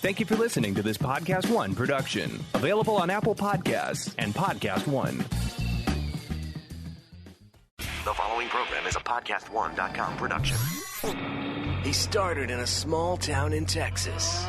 Thank you for listening to this PodcastOne production. Available on Apple Podcasts and PodcastOne. The following program is a PodcastOne.com production. He started in a small town in Texas.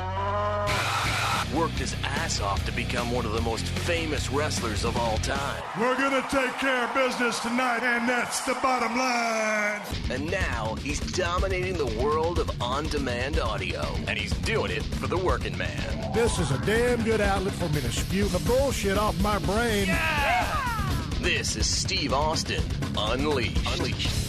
Worked his ass off to become one of the most famous wrestlers of all time. We're gonna take care of business tonight, and that's the bottom line. And now he's dominating the world of on-demand audio. And he's doing it for the working man. This is a damn good outlet for me to spew the bullshit off my brain. Yeah! This is Steve Austin, Unleashed.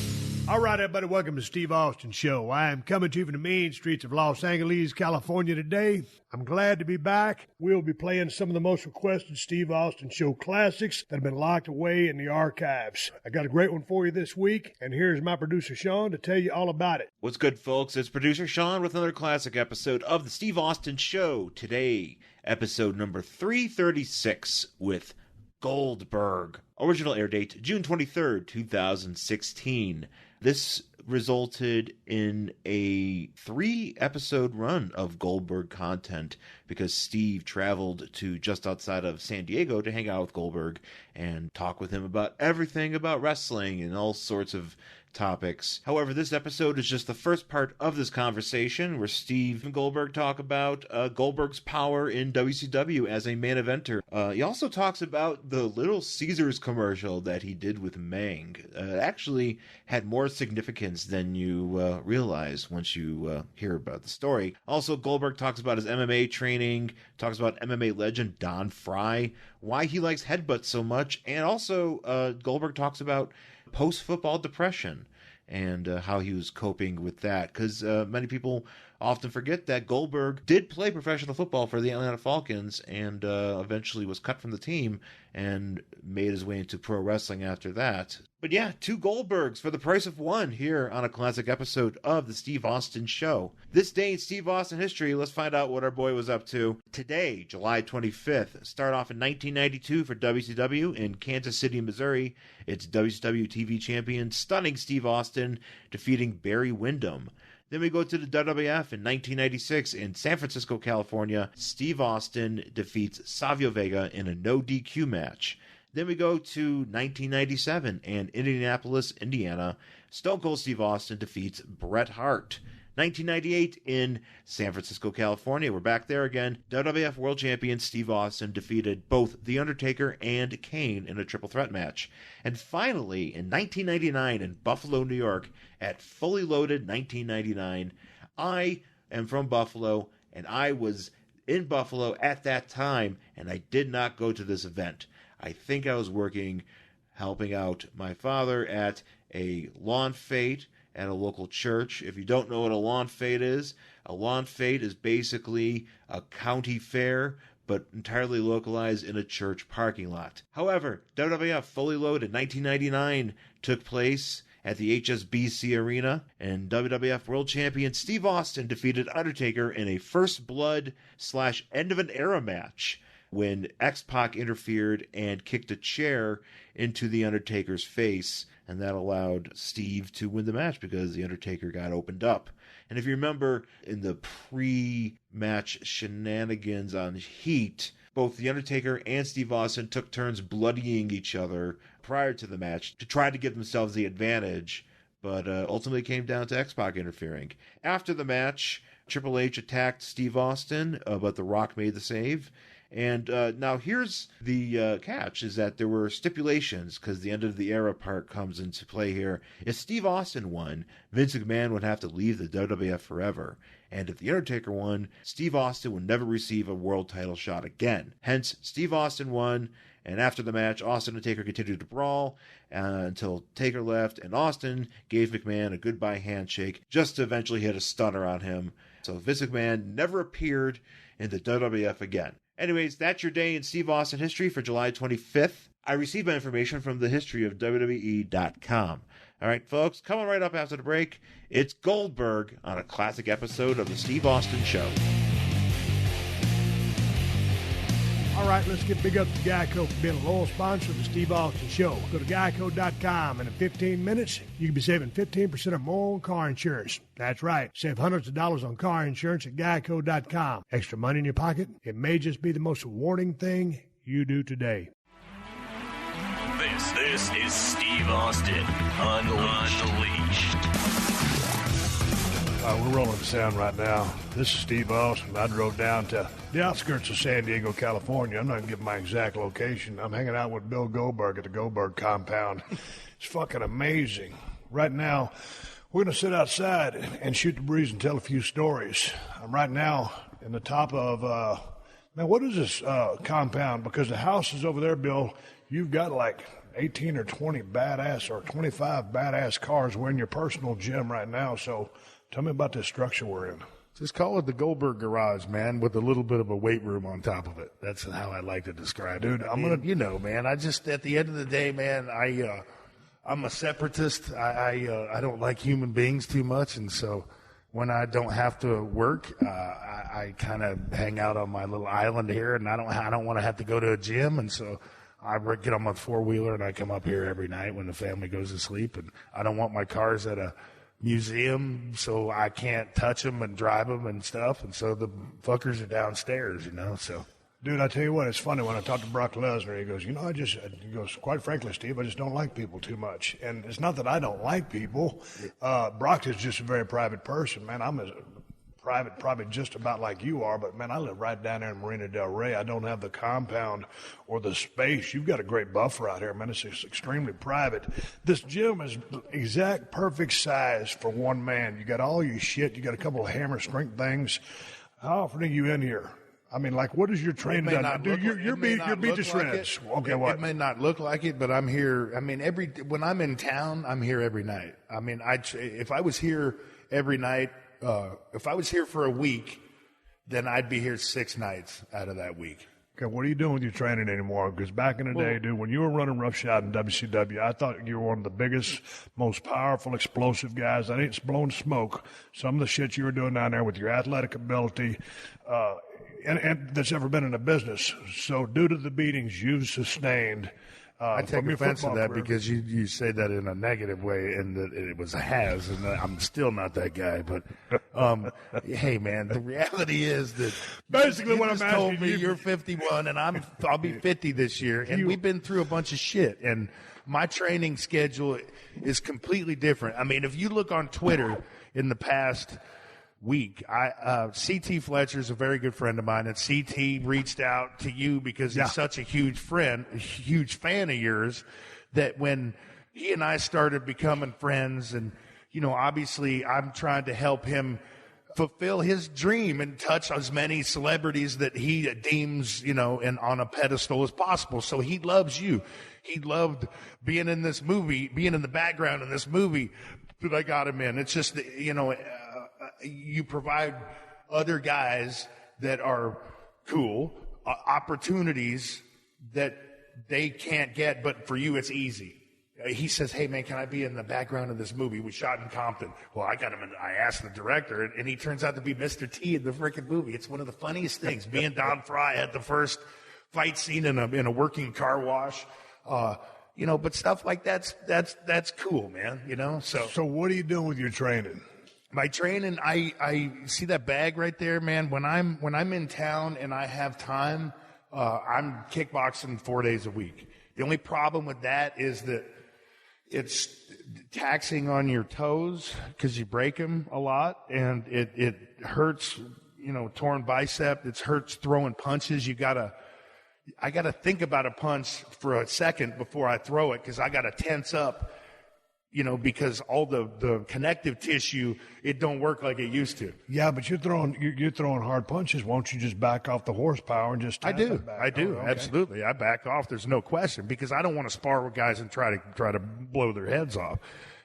All right, everybody, welcome to Steve Austin Show. I am coming to you from the mean streets of Los Angeles, California today. I'm glad to be back. We'll be playing some of the most requested Steve Austin Show classics that have been locked away in the archives. I got a great one for you this week, and here's my producer, Sean, to tell you all about it. What's good, folks? It's producer Sean with another classic episode of the Steve Austin Show. Today, episode number 336 with Goldberg. Original air date, June 23rd, 2016. This resulted in a 3-episode run of Goldberg content because Steve traveled to just outside of San Diego to hang out with Goldberg and talk with him about everything about wrestling and all sorts of topics. However, this episode is just the first part of this conversation where Steve and Goldberg talk about Goldberg's power in WCW as a main eventer. He also talks about the Little Ceasar's commercial that he did with Meng. It actually had more significance than you realize once you hear about the story. Also, Goldberg talks about his MMA training, talks about MMA legend Don Fry, why he likes headbutts so much, and also Goldberg talks about post-football depression and how he was coping with that, because many people often forget that Goldberg did play professional football for the Atlanta Falcons and eventually was cut from the team and made his way into pro wrestling after that. But yeah, 2 Goldbergs for the price of 1 here on a classic episode of the Steve Austin Show. This day in Steve Austin history, let's find out what our boy was up to. Today, July 25th, start off in 1992 for WCW in Kansas City, Missouri. It's WCW TV champion Stunning Steve Austin defeating Barry Windham. Then we go to the WWF in 1996 in San Francisco, California. Steve Austin defeats Savio Vega in a no DQ match. Then we go to 1997 in Indianapolis, Indiana. Stone Cold Steve Austin defeats Bret Hart. 1998 in San Francisco, California. We're back there again. WWF World Champion Steve Austin defeated both The Undertaker and Kane in a triple threat match. And finally, in 1999 in Buffalo, New York, at Fully Loaded 1999, I am from Buffalo, and I was in Buffalo at that time, and I did not go to this event. I think I was working, helping out my father at a lawn fete at a local church. If you don't know what a lawn fete is basically a county fair, but entirely localized in a church parking lot. However, WWF Fully Loaded 1999 took place at the HSBC Arena, and WWF World Champion Steve Austin defeated Undertaker in a First Blood / End of an Era match when X-Pac interfered and kicked a chair into The Undertaker's face, and that allowed Steve to win the match because The Undertaker got opened up. And if you remember in the pre-match shenanigans on Heat, both The Undertaker and Steve Austin took turns bloodying each other prior to the match to try to give themselves the advantage, but ultimately came down to X-Pac interfering. After the match, Triple H attacked Steve Austin, but The Rock made the save. And now here's the catch, is that there were stipulations, because the end of the era part comes into play here. If Steve Austin won, Vince McMahon would have to leave the WWF forever. And if The Undertaker won, Steve Austin would never receive a world title shot again. Hence, Steve Austin won, and after the match, Austin and Taker continued to brawl until Taker left, and Austin gave McMahon a goodbye handshake just to eventually hit a stunner on him. So Vince McMahon never appeared in the WWF again. Anyways, that's your day in Steve Austin history for July 25th. I received my information from thehistoryofWWE.com. All right, folks, coming right up after the break, it's Goldberg on a classic episode of the Steve Austin Show. All right, let's get big up to Geico for being a loyal sponsor of the Steve Austin Show. Go to geico.com, and in 15 minutes, you can be saving 15% or more on car insurance. That's right. Save hundreds of dollars on car insurance at geico.com. Extra money in your pocket? It may just be the most rewarding thing you do today. This is Steve Austin Unleashed. We're rolling sound right now. This is Steve Austin. I drove down to the outskirts of San Diego, California. I'm not going to give my exact location. I'm hanging out with Bill Goldberg at the Goldberg compound. It's fucking amazing. Right now, we're going to sit outside and shoot the breeze and tell a few stories. I'm right now in the top of, what is this compound? Because the house is over there, Bill. You've got like 18 or 20 badass or 25 badass cars. We're in your personal gym right now, so tell me about this structure we're in. Just call it the Goldberg Garage, man, with a little bit of a weight room on top of it. That's how I like to describe it. Dude, you know, man, I just, at the end of the day, man, I'm a separatist. I don't like human beings too much, and so when I don't have to work, I kind of hang out on my little island here, and I don't want to have to go to a gym, and so I get on my four-wheeler and I come up here every night when the family goes to sleep, and I don't want my cars at a museum, so I can't touch them and drive them and stuff, and so the fuckers are downstairs, you know, so. Dude, I tell you what, it's funny when I talk to Brock Lesnar, he goes, quite frankly, Steve, I just don't like people too much. And it's not that I don't like people. Brock is just a very private person, man. I'm as private, probably just about like you are, but man, I live right down there in Marina Del Rey. I don't have the compound or the space. You've got a great buffer out here, man. It's extremely private. This gym is exact perfect size for one man. You got all your shit. You got a couple of hammer strength things. How often are you in here? I mean, like, what is your training done? Dude, you're beat to shreds. Okay, what? It may not look like it, but I'm here. I mean, when I'm in town, I'm here every night. I mean, if I was here every night, if I was here for a week, then I'd be here 6 nights out of that week. Okay, what are you doing with your training anymore? Because back in the day, dude, when you were running roughshod in WCW, I thought you were one of the biggest, most powerful, explosive guys. I ain't blowing smoke. Some of the shit you were doing down there with your athletic ability, and that's ever been in the business. So due to the beatings you've sustained, I take offense to that because you say that in a negative way, and that it was a has, and I'm still not that guy. But hey, man, the reality is that basically what I'm asking told me you're 51, and I'll be 50 this year, and we've been through a bunch of shit, and my training schedule is completely different. I mean, if you look on Twitter in the past week, CT Fletcher's a very good friend of mine, and CT reached out to you because he's such a huge fan of yours, that when he and I started becoming friends, and you know, obviously I'm trying to help him fulfill his dream and touch as many celebrities that he deems, you know, and on a pedestal as possible. So he loves you. He loved being in this movie, being in the background in this movie that I got him in. It's just, you know, you provide other guys that are cool opportunities that they can't get, but for you it's easy. He says, hey man, can I be in the background of this movie? We shot in Compton. Well, I asked the director, and he turns out to be Mr. T in the freaking movie. It's one of the funniest things. Me and Don Fry had the first fight scene in a working car wash. You know, but stuff like that's cool, man. You know, so what are you doing with your training? My training, I see that bag right there, man. When I'm in town and I have time, I'm kickboxing 4 days a week. The only problem with that is that it's taxing on your toes because you break them a lot, and it hurts. You know, torn bicep. It hurts throwing punches. I gotta think about a punch for a second before I throw it, because I gotta tense up. You know, because all the connective tissue, it don't work like it used to. Yeah, but you're throwing hard punches. Won't you just back off the horsepower and just? I do, okay. Absolutely. I back off. There's no question, because I don't want to spar with guys and try to blow their heads off.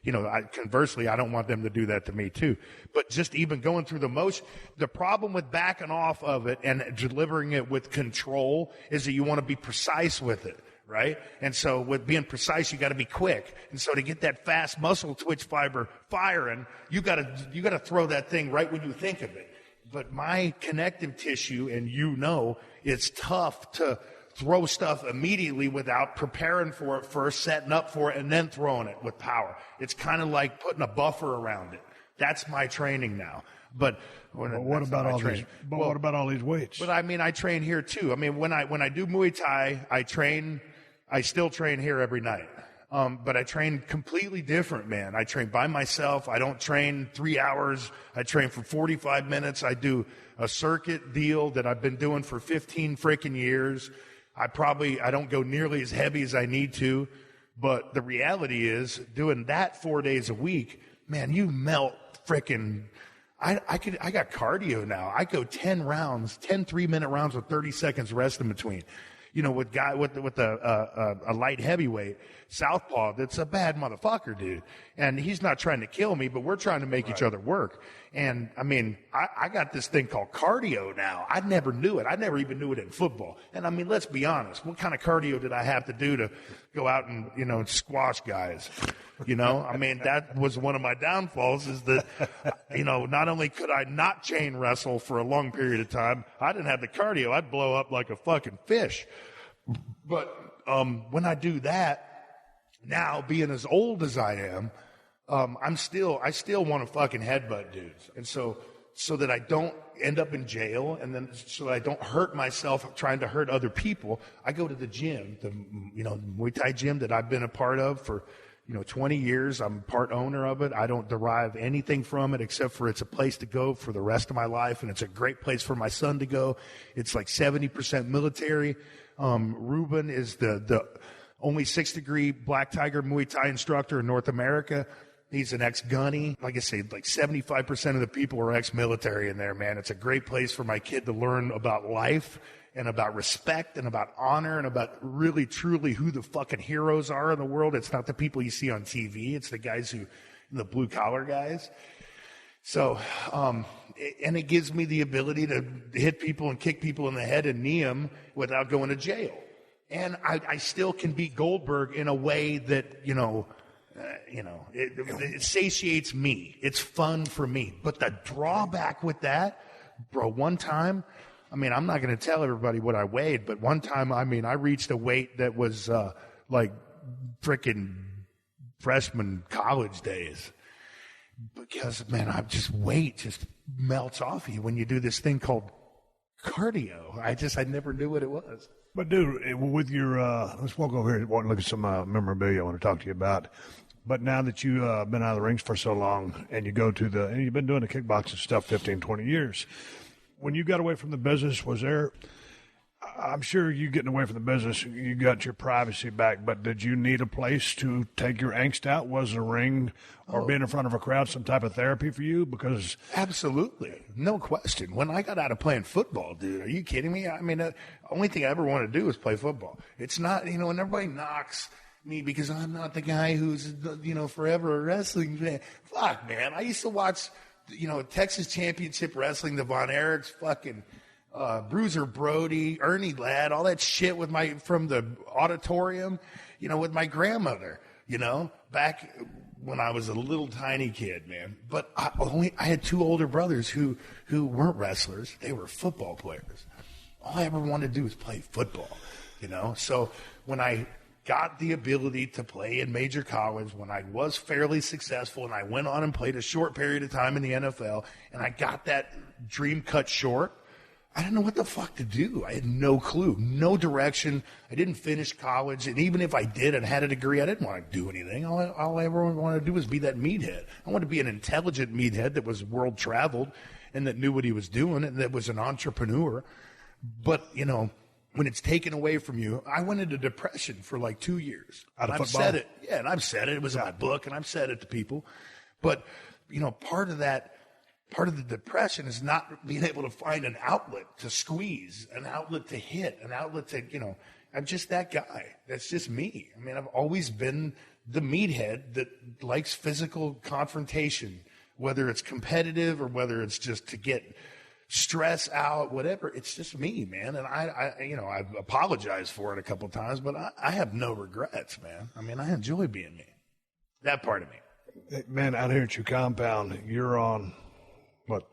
You know, conversely, I don't want them to do that to me too. But just even going through the motion, the problem with backing off of it and delivering it with control is that you want to be precise with it. Right? And so with being precise, you got to be quick. And so to get that fast muscle twitch fiber firing, you got to throw that thing right when you think of it. But my connective tissue, and it's tough to throw stuff immediately without preparing for it first, setting up for it, and then throwing it with power. It's kind of like putting a buffer around it. That's my training now. But what about all these weights? But I mean, I train here too. I mean, when I do Muay Thai, I still train here every night. But I train completely different, man. I train by myself. I don't train 3 hours. I train for 45 minutes. I do a circuit deal that I've been doing for 15 freaking years. I don't go nearly as heavy as I need to. But the reality is, doing that 4 days a week, man, you melt freaking. I got cardio now. I go 10 3-minute rounds with 30 seconds rest in between. With a light heavyweight, southpaw, that's a bad motherfucker, dude. And he's not trying to kill me, but we're trying to make each other work. And, I mean, I got this thing called cardio now. I never knew it. I never even knew it in football. And, I mean, let's be honest. What kind of cardio did I have to do to go out and, squash guys? I mean, that was one of my downfalls is that, not only could I not chain wrestle for a long period of time, I didn't have the cardio. I'd blow up like a fucking fish. But when I do that, now being as old as I am, I still want to fucking headbutt dudes. And so that I don't end up in jail, and then so that I don't hurt myself trying to hurt other people, I go to the gym, the Muay Thai gym that I've been a part of for 20 years. I'm part owner of it. I don't derive anything from it except for it's a place to go for the rest of my life, and it's a great place for my son to go. It's like 70% military. Ruben is the only 6th-degree Black Tiger Muay Thai instructor in North America. He's an ex-gunny. Like I say, like 75% of the people are ex-military in there, man. It's a great place for my kid to learn about life and about respect and about honor and about really, truly who the fucking heroes are in the world. It's not the people you see on TV. It's the guys the blue-collar guys. So, and it gives me the ability to hit people and kick people in the head and knee them without going to jail. And I still can beat Goldberg in a way that, it satiates me. It's fun for me. But the drawback with that, bro, one time, I mean, I'm not going to tell everybody what I weighed, but one time, I mean, I reached a weight that was like frickin' freshman college days. Because, man, weight just melts off you when you do this thing called cardio. I never knew what it was. But, dude, with your, let's walk over here and look at some memorabilia I want to talk to you about. But now that you've been out of the rings for so long and you go to and you've been doing the kickboxing stuff 15, 20 years, when you got away from the business, I'm sure you getting away from the business, you got your privacy back, but did you need a place to take your angst out? Was a ring or being in front of a crowd some type of therapy for you? Because absolutely. No question. When I got out of playing football, dude, are you kidding me? I mean, the only thing I ever want to do is play football. It's not, and everybody knocks me because I'm not the guy who's, forever a wrestling fan. Fuck, man. I used to watch, Texas Championship Wrestling, the Von Erichs, fucking Bruiser Brody, Ernie Ladd, all that shit from the auditorium, with my grandmother, back when I was a little tiny kid, man. But I had 2 older brothers who weren't wrestlers. They were football players. All I ever wanted to do was play football, So when I got the ability to play in major college, when I was fairly successful and I went on and played a short period of time in the NFL, and I got that dream cut short, I didn't know what the fuck to do. I had no clue, no direction. I didn't finish college, and even if I did and had a degree, I didn't want to do anything. All I ever wanted to do was be that meathead. I wanted to be an intelligent meathead that was world traveled and that knew what he was doing and that was an entrepreneur. But, when it's taken away from you, I went into depression for like 2 years. I've said it. Yeah, and I've said it. It was in my book, and I've said it to people. But, part of the depression is not being able to find an outlet to squeeze, an outlet to hit, an outlet to, I'm just that guy. That's just me. I mean, I've always been the meathead that likes physical confrontation, whether it's competitive or whether it's just to get stress out, whatever. It's just me, man. And I've apologized for it a couple of times, but I have no regrets, man. I mean, I enjoy being me. That part of me. Man, out here at your compound, you're on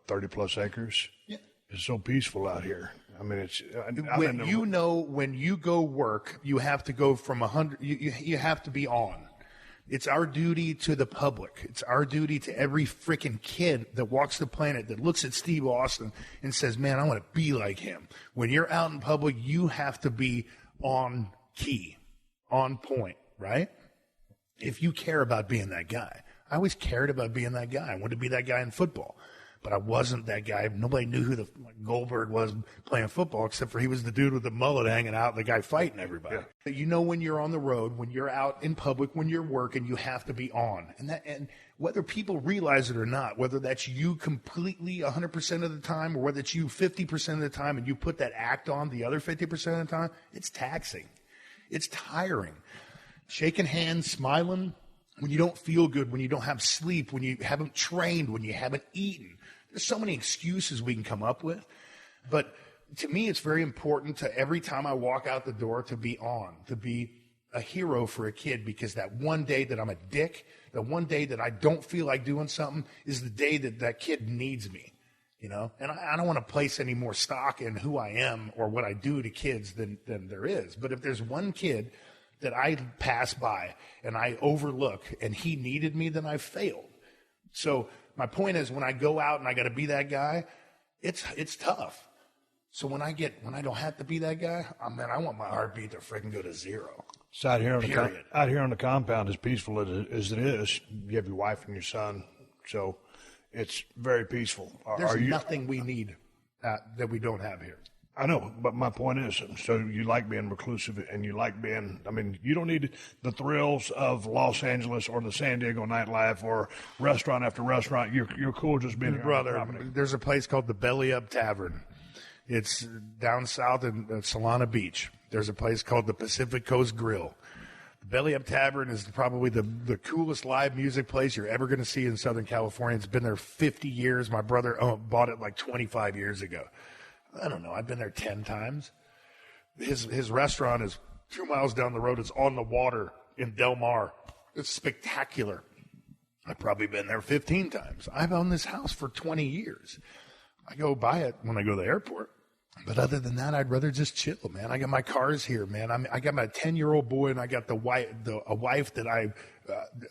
30 plus acres? Yeah. It's so peaceful out here. I mean, it's when you go work, you have to go from 100. You have to be on. It's our duty to the public. It's our duty to every freaking kid that walks the planet that looks at Steve Austin and says, "Man, I want to be like him." When you're out in public, you have to be on key, on point, right? If you care about being that guy. I always cared about being that guy. I wanted to be that guy in football. But I wasn't that guy. Nobody knew who the Goldberg was playing football, except for he was the dude with the mullet hanging out, the guy fighting everybody. Yeah. You know, when you're on the road, when you're out in public, when you're working, you have to be on. And whether people realize it or not, whether that's you completely 100% of the time, or whether it's you 50% of the time, and you put that act on the other 50% of the time, it's taxing. It's tiring. Shaking hands, smiling, when you don't feel good, when you don't have sleep, when you haven't trained, when you haven't eaten. There's so many excuses we can come up with. But to me, it's very important to every time I walk out the door to be on, to be a hero for a kid, because that one day that I'm a dick, the one day that I don't feel like doing something is the day that that kid needs me, you know? And I don't want to place any more stock in who I am or what I do to kids than there is. But if there's one kid that I pass by and I overlook and he needed me, then I failed. So my point is, when I go out and I got to be that guy, it's tough. So when I don't have to be that guy, I want my heartbeat to freaking go to zero. So out here on the compound, as peaceful as it is, you have your wife and your son, so it's very peaceful. There's nothing we need that we don't have here. I know, but my point is, so you like being reclusive and you like being, you don't need the thrills of Los Angeles or the San Diego nightlife or restaurant after restaurant. You're cool just being here. Brother, there's a place called the Belly Up Tavern. It's down south in Solana Beach. There's a place called the Pacific Coast Grill. The Belly Up Tavern is probably the coolest live music place you're ever going to see in Southern California. It's been there 50 years. My brother bought it like 25 years ago. I don't know. I've been there 10 times. His restaurant is 2 miles down the road. It's on the water in Del Mar. It's spectacular. I've probably been there 15 times. I've owned this house for 20 years. I go buy it when I go to the airport. But other than that, I'd rather just chill, man. I got my cars here, man. I got my 10-year-old boy, and I got a wife that I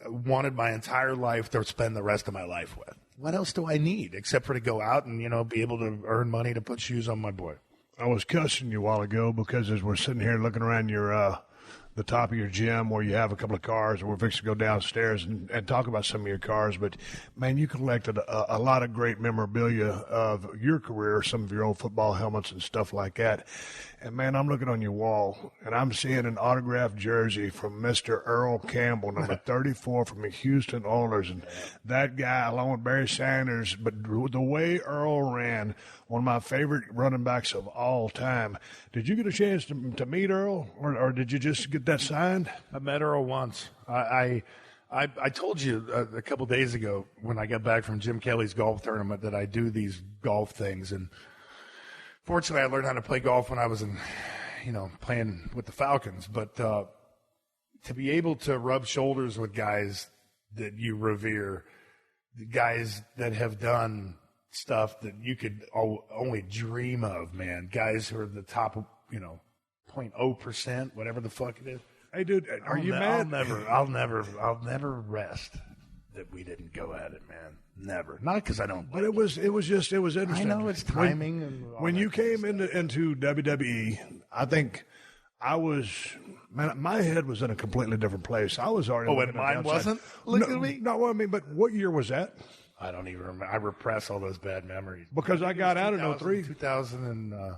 wanted my entire life to spend the rest of my life with. What else do I need except for to go out and, be able to earn money to put shoes on my boy? I was cussing you a while ago because as we're sitting here looking around your the top of your gym where you have a couple of cars, and we're fixing to go downstairs and talk about some of your cars. But, man, you collected a lot of great memorabilia of your career, some of your old football helmets and stuff like that. And, man, I'm looking on your wall, and I'm seeing an autographed jersey from Mr. Earl Campbell, number 34 from the Houston Oilers. And that guy, along with Barry Sanders, but the way Earl ran, one of my favorite running backs of all time. Did you get a chance to meet Earl, or did you just get that signed? I met Earl once. I told you a couple days ago when I got back from Jim Kelly's golf tournament that I do these golf things. And fortunately, I learned how to play golf when I was playing with the Falcons. But to be able to rub shoulders with guys that you revere, the guys that have done stuff that you could only dream of, man. Guys who are the top, 0.0%, whatever the fuck it is. Hey, dude, are you mad? I'll never rest that we didn't go at it, man. Never. Not because I don't. But it was interesting. I know it's timing. When you came into WWE, I think I was, man, my head was in a completely different place. I was already. Oh, and mine wasn't? Look at me. No, I mean, but what year was that? I don't even remember. I repress all those bad memories. Because I got out in 03. 2000 I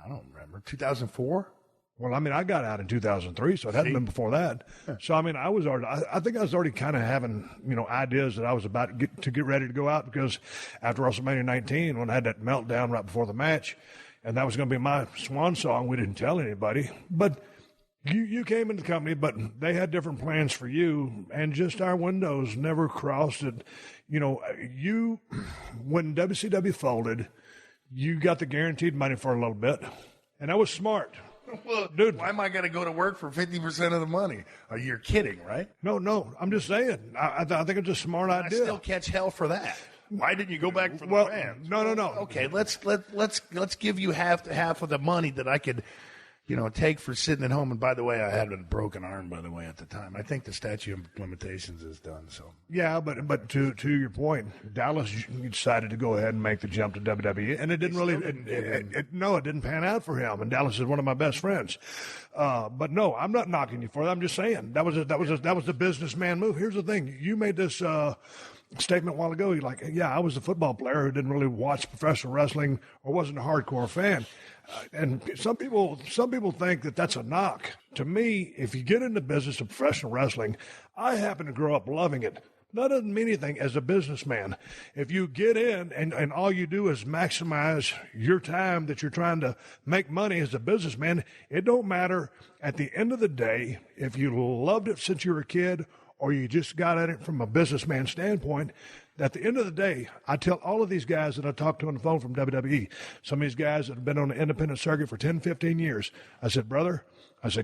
don't remember. 2004? Well, I mean, I got out in 2003, so it hadn't been before that. So, I mean, I think I was already kind of having, ideas that I was about to get ready to go out, because after WrestleMania 19, when I had that meltdown right before the match, and that was going to be my swan song, we didn't tell anybody. But you came into the company, but they had different plans for you, and just our windows never crossed it. When WCW folded, you got the guaranteed money for a little bit, and that was smart. Well, Dude. why am I going to go to work for 50% of the money? You're kidding, right? No. I'm just saying. I think it's a smart idea. I still catch hell for that. Why didn't you go back for the fans? No. Okay, let's give you half of the money that I could, take for sitting at home. And by the way, I had a broken arm, by the way, at the time. I think the statute of limitations is done. So yeah, but to your point, Dallas decided to go ahead and make the jump to WWE, and it didn't really. It didn't pan out for him. And Dallas is one of my best friends. But no, I'm not knocking you for that. I'm just saying that was the businessman move. Here's the thing: you made this. Statement a while ago, you're like, yeah, I was a football player who didn't really watch professional wrestling or wasn't a hardcore fan. And some people think that that's a knock. To me, if you get in the business of professional wrestling, I happen to grow up loving it. That doesn't mean anything as a businessman. If you get in and all you do is maximize your time that you're trying to make money as a businessman, it don't matter. At the end of the day, if you loved it since you were a kid or you just got at it from a businessman standpoint, at the end of the day, I tell all of these guys that I talk to on the phone from WWE, some of these guys that have been on the independent circuit for 10, 15 years, I said, brother,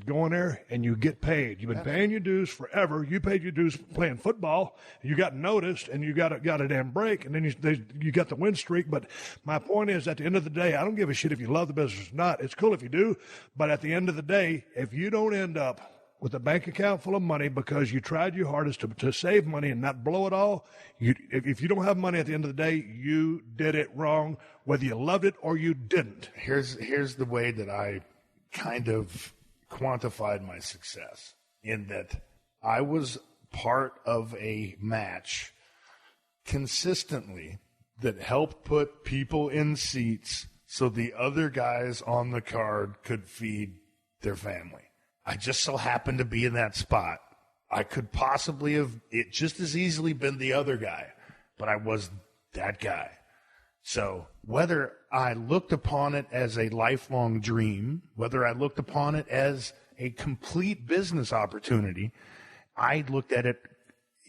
go in there and you get paid. You've been paying your dues forever. You paid your dues playing football. You got noticed and you got a damn break, and then you got the win streak. But my point is, at the end of the day, I don't give a shit if you love the business or not. It's cool if you do. But at the end of the day, if you don't end up with a bank account full of money because you tried your hardest to save money and not blow it all, if you don't have money at the end of the day, you did it wrong, whether you loved it or you didn't. Here's the way that I kind of quantified my success, in that I was part of a match consistently that helped put people in seats so the other guys on the card could feed their family. I just so happened to be in that spot. I could possibly have it just as easily been the other guy, but I was that guy. So whether I looked upon it as a lifelong dream, whether I looked upon it as a complete business opportunity, I looked at it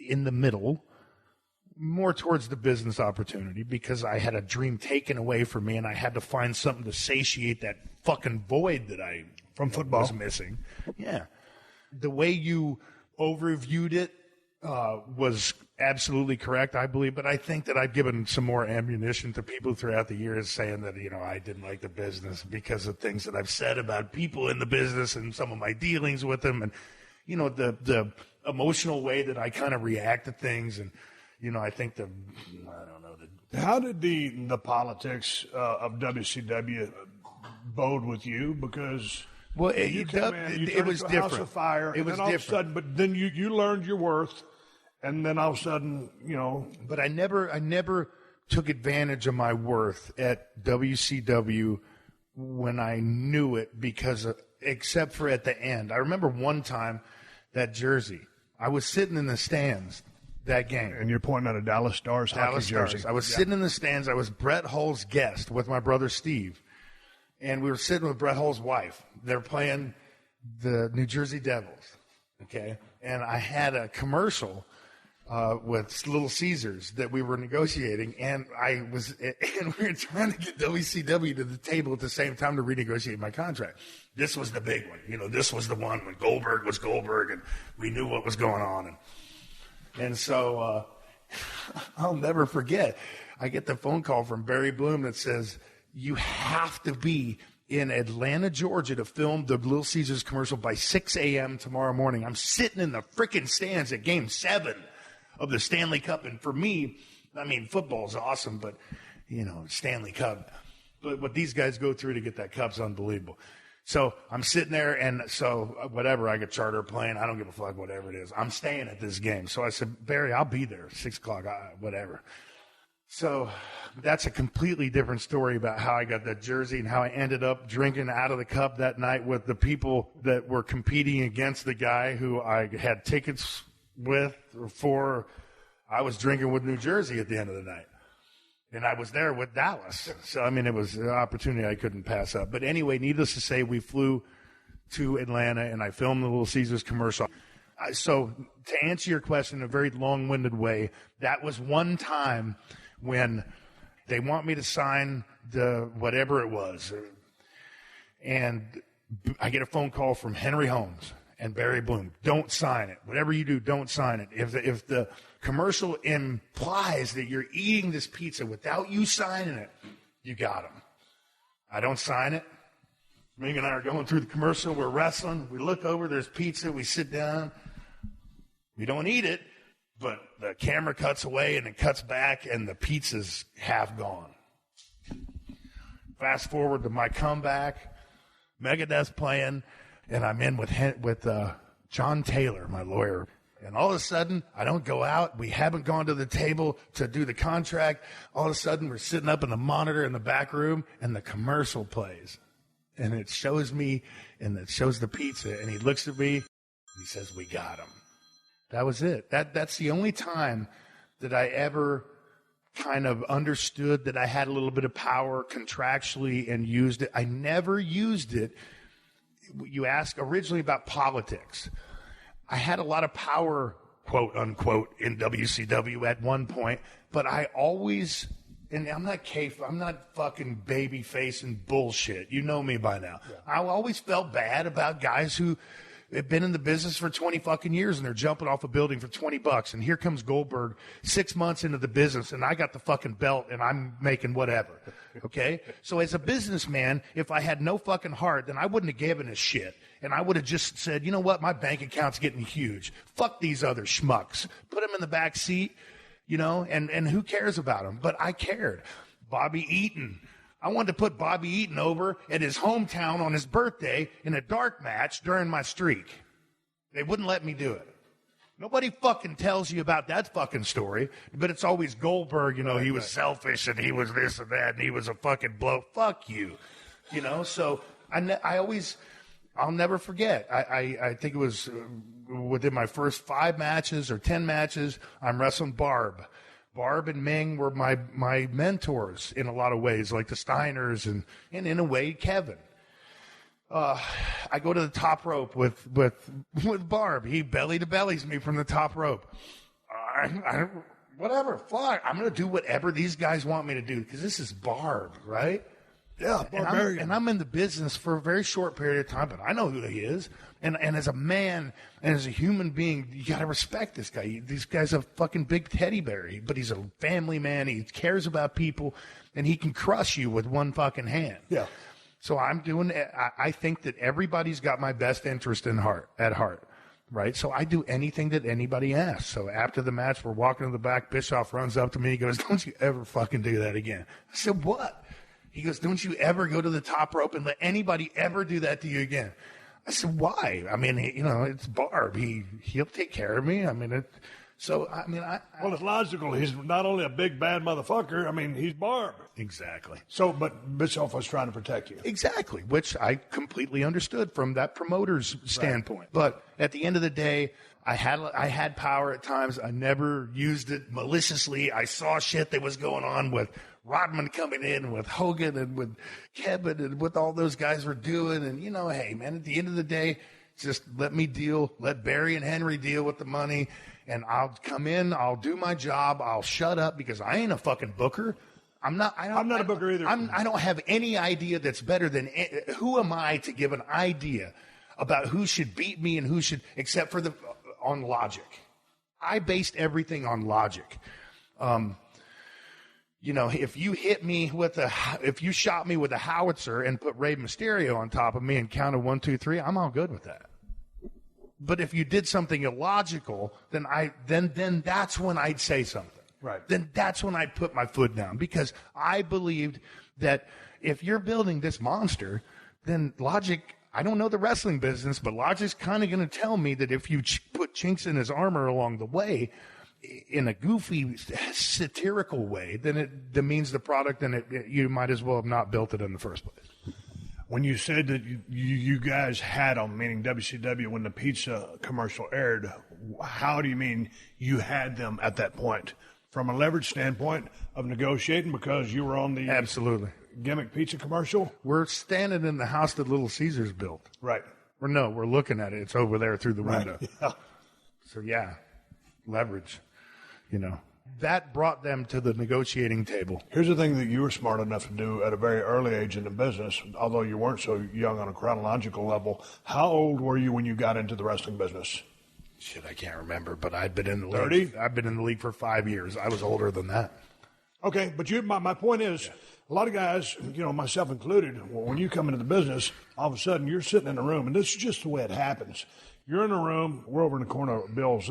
in the middle, more towards the business opportunity, because I had a dream taken away from me and I had to find something to satiate that fucking void that I from football was missing. Yeah. The way you overviewed it was absolutely correct, I believe, but I think that I've given some more ammunition to people throughout the years saying that, I didn't like the business because of things that I've said about people in the business and some of my dealings with them, and, the emotional way that I kind of react to things. And, I think How did the politics of WCW bode with you? Because well, it was different. House of fire, it was different. But then you learned your worth, and then all of a sudden, But I never took advantage of my worth at WCW when I knew it, except for at the end. I remember one time that jersey. I was sitting in the stands that game. And you're pointing at a Dallas Stars hockey jersey. I was sitting in the stands. I was Brett Hull's guest with my brother Steve. And we were sitting with Brett Hull's wife. They're playing the New Jersey Devils, okay? And I had a commercial with Little Ceasars that we were negotiating, and we were trying to get WCW to the table at the same time to renegotiate my contract. This was the big one. This was the one when Goldberg was Goldberg, and we knew what was going on. And so I'll never forget. I get the phone call from Barry Bloom that says, you have to be in Atlanta, Georgia to film the Little Caesars commercial by 6 a.m. tomorrow morning. I'm sitting in the freaking stands at Game 7 of the Stanley Cup. And for me, football's awesome, but, Stanley Cup. But what these guys go through to get that cup's unbelievable. So I'm sitting there, and so whatever, I get charter plane. I don't give a fuck, whatever it is. I'm staying at this game. So I said, Barry, I'll be there, 6 o'clock, whatever. So that's a completely different story about how I got that jersey and how I ended up drinking out of the cup that night with the people that were competing against the guy who I had tickets with for. I was drinking with New Jersey at the end of the night. And I was there with Dallas. So, it was an opportunity I couldn't pass up. But anyway, needless to say, we flew to Atlanta, and I filmed the Little Caesars commercial. So to answer your question in a very long-winded way, that was one time when they want me to sign the whatever it was. And I get a phone call from Henry Holmes and Barry Bloom. Don't sign it. Whatever you do, don't sign it. If the commercial implies that you're eating this pizza without you signing it, you got them. I don't sign it. Meng and I are going through the commercial. We're wrestling. We look over. There's pizza. We sit down. We don't eat it, but the camera cuts away and it cuts back, and the pizza's half gone. Fast forward to my comeback. Megadeth's playing, and I'm in with John Taylor, my lawyer. And all of a sudden, I don't go out. We haven't gone to the table to do the contract. All of a sudden, we're sitting up in the monitor in the back room, and the commercial plays. And it shows me, and it shows the pizza, and he looks at me. He says, "We got him." That was it. That's the only time that I ever kind of understood that I had a little bit of power contractually and used it. I never used it. You asked originally about politics. I had a lot of power, quote unquote, in WCW at one point, but I always, and I'm not fucking baby facing bullshit. You know me by now. Yeah. I always felt bad about guys who have been in the business for 20 fucking years and they're jumping off a building for $20. And here comes Goldberg 6 months into the business and I got the fucking belt and I'm making whatever. Okay? So as a businessman, if I had no fucking heart, then I wouldn't have given a shit. And I would have just said, you know what? My bank account's getting huge. Fuck these other schmucks. Put them in the back seat, you know, and who cares about them? But I cared. Bobby Eaton. I wanted to put Bobby Eaton over at his hometown on his birthday in a dark match during my streak. They wouldn't let me do it. Nobody fucking tells you about that fucking story, but it's always Goldberg, you know, he was selfish and he was this and that and he was a fucking blow. Fuck you. You know, so I'll never forget. I think it was within my first 5 matches or 10 matches, I'm wrestling Barb. Barb and Meng were my mentors in a lot of ways, like the Steiners and in a way, Kevin. I go to the top rope with Barb. He belly to bellies me from the top rope. Whatever, fuck. I'm going to do whatever these guys want me to do because this is Barb, right? Yeah, Barbarian. And I'm in the business for a very short period of time, but I know who he is. And as a man and as a human being, you got to respect this guy. This guy's a fucking big teddy bear, but he's a family man. He cares about people, and he can crush you with one fucking hand. Yeah. So I think that everybody's got my best interest at heart, right? So I do anything that anybody asks. So after the match, we're walking to the back. Bischoff runs up to me. He goes, "Don't you ever fucking do that again." I said, "What?" He goes, "Don't you ever go to the top rope and let anybody ever do that to you again." I said, "Why?" I mean, it's Barb. He'll take care of me. I mean, well, it's logical. He's not only a big bad motherfucker. I mean, he's Barb. Exactly. So, but Bischoff was trying to protect you. Exactly, which I completely understood from that promoter's standpoint. Right. But at the end of the day, I had power at times. I never used it maliciously. I saw shit that was going on with Rodman coming in and with Hogan and with Kevin and what all those guys were doing. And, hey, man, at the end of the day, just let Barry and Henry deal with the money. And I'll come in, I'll do my job, I'll shut up because I ain't a fucking booker. I'm not a booker either. I don't have any idea that's better than, who am I to give an idea about who should beat me and who should, except for on logic. I based everything on logic. If you if you shot me with a howitzer and put Rey Mysterio on top of me and counted 1, 2, 3, I'm all good with that. But if you did something illogical, then that's when I'd say something. Right. Then that's when I'd put my foot down because I believed that if you're building this monster, then logic, I don't know the wrestling business, but logic's kind of going to tell me that if you put chinks in his armor along the way, in a goofy, satirical way, then it demeans the product and you might as well have not built it in the first place. When you said that you guys had them, meaning WCW, when the pizza commercial aired, how do you mean you had them at that point? From a leverage standpoint of negotiating because you were on the absolutely gimmick pizza commercial? We're standing in the house that Little Ceasar's built. Right. We're looking at it. It's over there through the window. Yeah. So, yeah, leverage. that brought them to the negotiating table. Here's the thing that you were smart enough to do at a very early age in the business, although you weren't so young on a chronological level. How old were you when you got into the wrestling business? Shit, I can't remember, but I'd been in the 30? league. I've been in the league for 5 years. I was older than that. Okay, but my point is, a lot of guys, myself included, when you come into the business, all of a sudden you're sitting in a room, and this is just the way it happens. You're in a room. We're over in the corner of Bill's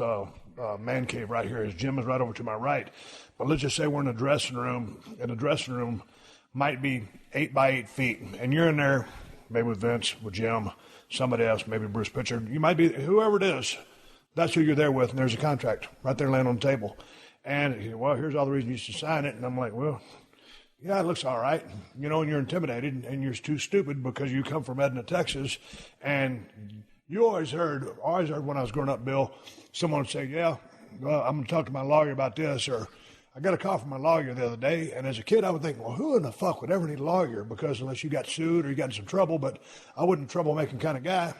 man cave right here. His gym is right over to my right. But let's just say we're in a dressing room, and the dressing room might be 8 by 8 feet, and you're in there, maybe with Vince, with Jim, somebody else, maybe Bruce Pritchard. You might be whoever it is. That's who you're there with, and there's a contract right there laying on the table. And, here's all the reason you should sign it. And I'm like, well, yeah, it looks all right. And you're intimidated, and you're too stupid because you come from Edna, Texas. And you always heard when I was growing up, Bill, someone would say, yeah, well, I'm going to talk to my lawyer about this, or I got a call from my lawyer the other day. And as a kid, I would think, well, who in the fuck would ever need a lawyer? Because unless you got sued or you got in some trouble, but I wasn't a troublemaking kind of guy.